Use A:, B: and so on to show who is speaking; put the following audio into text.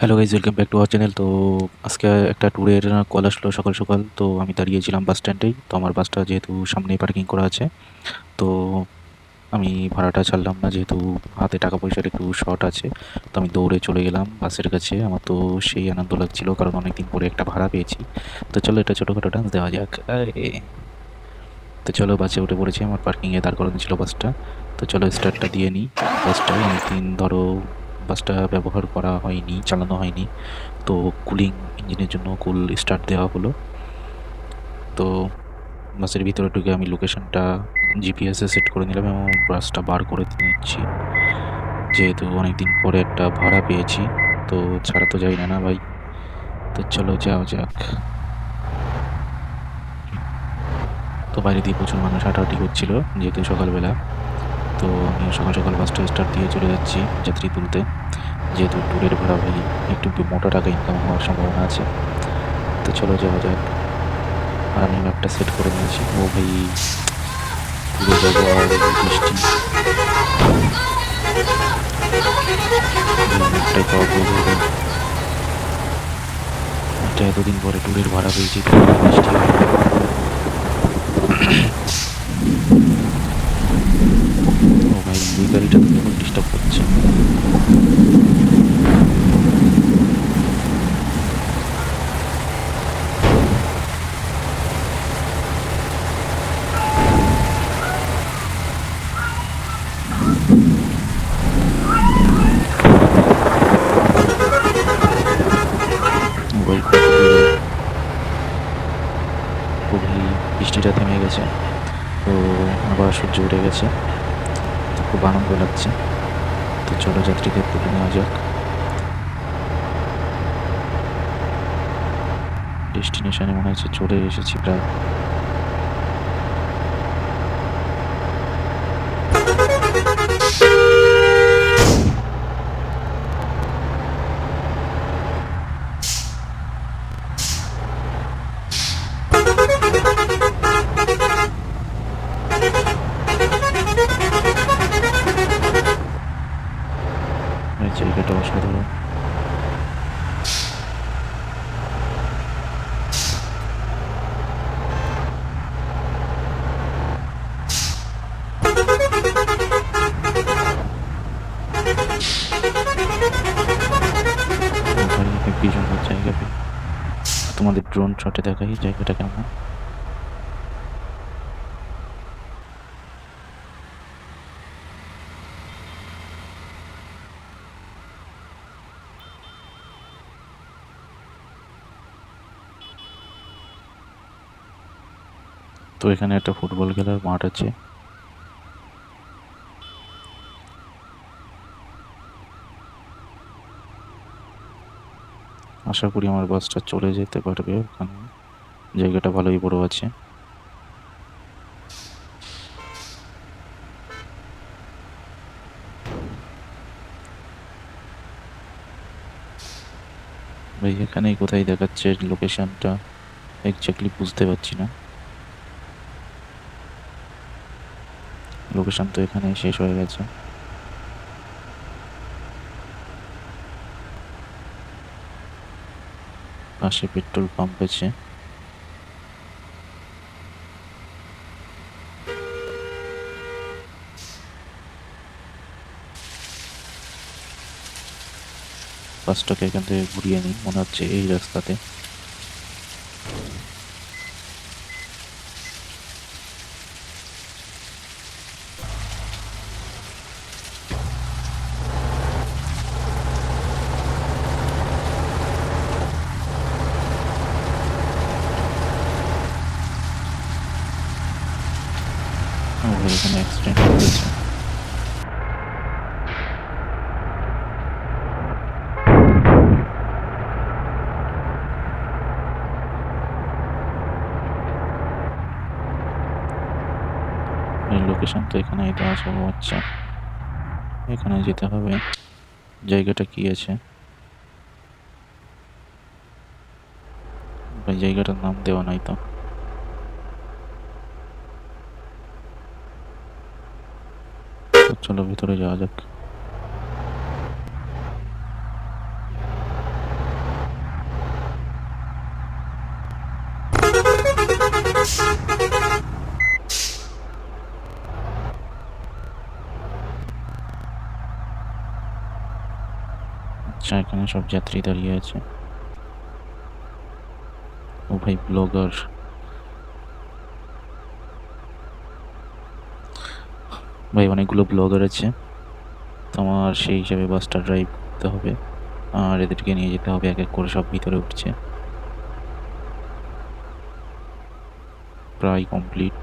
A: Hello guys, welcome back to our channel. তো আজকে একটা ট্যুরের কল আসলো সকাল সকাল। তো আমি দাঁড়িয়েছিলাম বাস স্ট্যান্ডেই। তো আমার বাসটা যেহেতু সামনেই পার্কিং করা আছে, তো আমি ভাড়াটা ছাড়লাম না, যেহেতু হাতে টাকা পয়সার একটু শর্ট আছে। তো আমি দৌড়ে চলে গেলাম বাসের কাছে। আমার তো সেই আনন্দ লাগছিল, কারণ অনেকদিন পরে একটা ভাড়া পেয়েছি। তো চলো এটা ছোটোখাটো ডান্স দেওয়া যাক। তো চলো বাসে উঠে পড়েছি, আমার পার্কিংয়ে দাঁড় করানো ছিল বাসটা। তো চলো স্টার্টটা দিয়ে নিই। বাসটা অনেকদিন ধরো বাসটা ব্যবহার করা হয়নি, চালানো হয়নি। তো কুলিং ইঞ্জিনের জন্য কুল স্টার্ট দেওয়া হলো। তো বাসের ভিতরে ঢুকে আমি লোকেশনটা জিপিএসে সেট করে নিলাম এবং বাসটা বার করে নিচ্ছি, যেহেতু অনেকদিন পরে একটা ভাড়া পেয়েছি। তো ছাড়া তো যায় না না ভাই। তো চলো যাও যাক। তো বাইরে দিয়ে প্রচুর মানুষ হাঁটাহাঁটি করছিল, যেহেতু সকালবেলা। তো আমিও সকাল সকাল বাসটা স্টার্ট দিয়ে চলে যাচ্ছি যাত্রী তুলতে, যেহেতু ট্যুরের ভাড়া ভাই একটু মোটা টাকা ইনকাম হওয়ার সম্ভাবনা আছে। তো চলো যাওয়া যাক। আর আমি ম্যাপটা সেট করে নিয়েছি। ও ভাই, পুরো যাবো আর বৃষ্টি, এই ম্যাপটাই পাওয়া ভুল হয়ে গেল। এটা এতদিন পরে ট্যুরের ভাড়া পেয়েছি, তো বৃষ্টি হয়ে গেল। ও ভাই, ওই গাড়িটা তো কেবল ডিস্টার্ব করছে। ও ভাই, কত দূরে। ও ভাই, বৃষ্টিটা থেমে গেছে। তো আবার সূর্য উঠে গেছে। তো খুব আনন্দ লাগছে। তো চলো যাত্রীদের তুলে নেওয়া যাক। ডেস্টিনেশনে মনে হচ্ছে চলে এসেছি প্রায়। এই জায়গাটা অসাধারণ। ও ভাই, হেব্বি সুন্দর জায়গা ভাই। তোমাদের ড্রোন শটে দেখাই জায়গাটা কেমন। তো এখানে একটা ফুটবল খেলার মাঠ আছে। আশা করি আমার বাসটা চলে যেতে পারবে ওখানে, জায়গাটা ভালোই বড় আছে। ভাই, এখানেই কোথায় দেখাচ্ছে লোকেশনটা, এক্স্যাক্টলি বুঝতে পারছি না। লোকেশন তো এখানে শেষ হয়ে গেছে। পাশে পেট্রোল পাম্প আছে। বাসটাকে এখান থেকে ঘুরিয়ে নিই, মনে হচ্ছে এই রাস্তাতে। ও ভাই, এখানে অ্যাক্সিডেন্ট হয়েছে। এই লোকেশন তো এখানে দেওয়া সম্ভব হচ্ছে, এখানে যেতে হবে। জায়গাটা কি আছে ভাই? জায়গাটার নাম দেওয়া নাই তো। তো চলো ভিতরে যাওয়া যাক। আচ্ছা, এখানে সব যাত্রী দাঁড়িয়ে আছে। ও ভাই, ব্লগার। ভাই, অনেকগুলো ব্লগার আছে, তো আমার সেই হিসাবে বাসটা ড্রাইভ করতে হবে, আর এদেরকে নিয়ে যেতে হবে। এক এক করে সব ভিতরে উঠছে। প্রায় কমপ্লিট।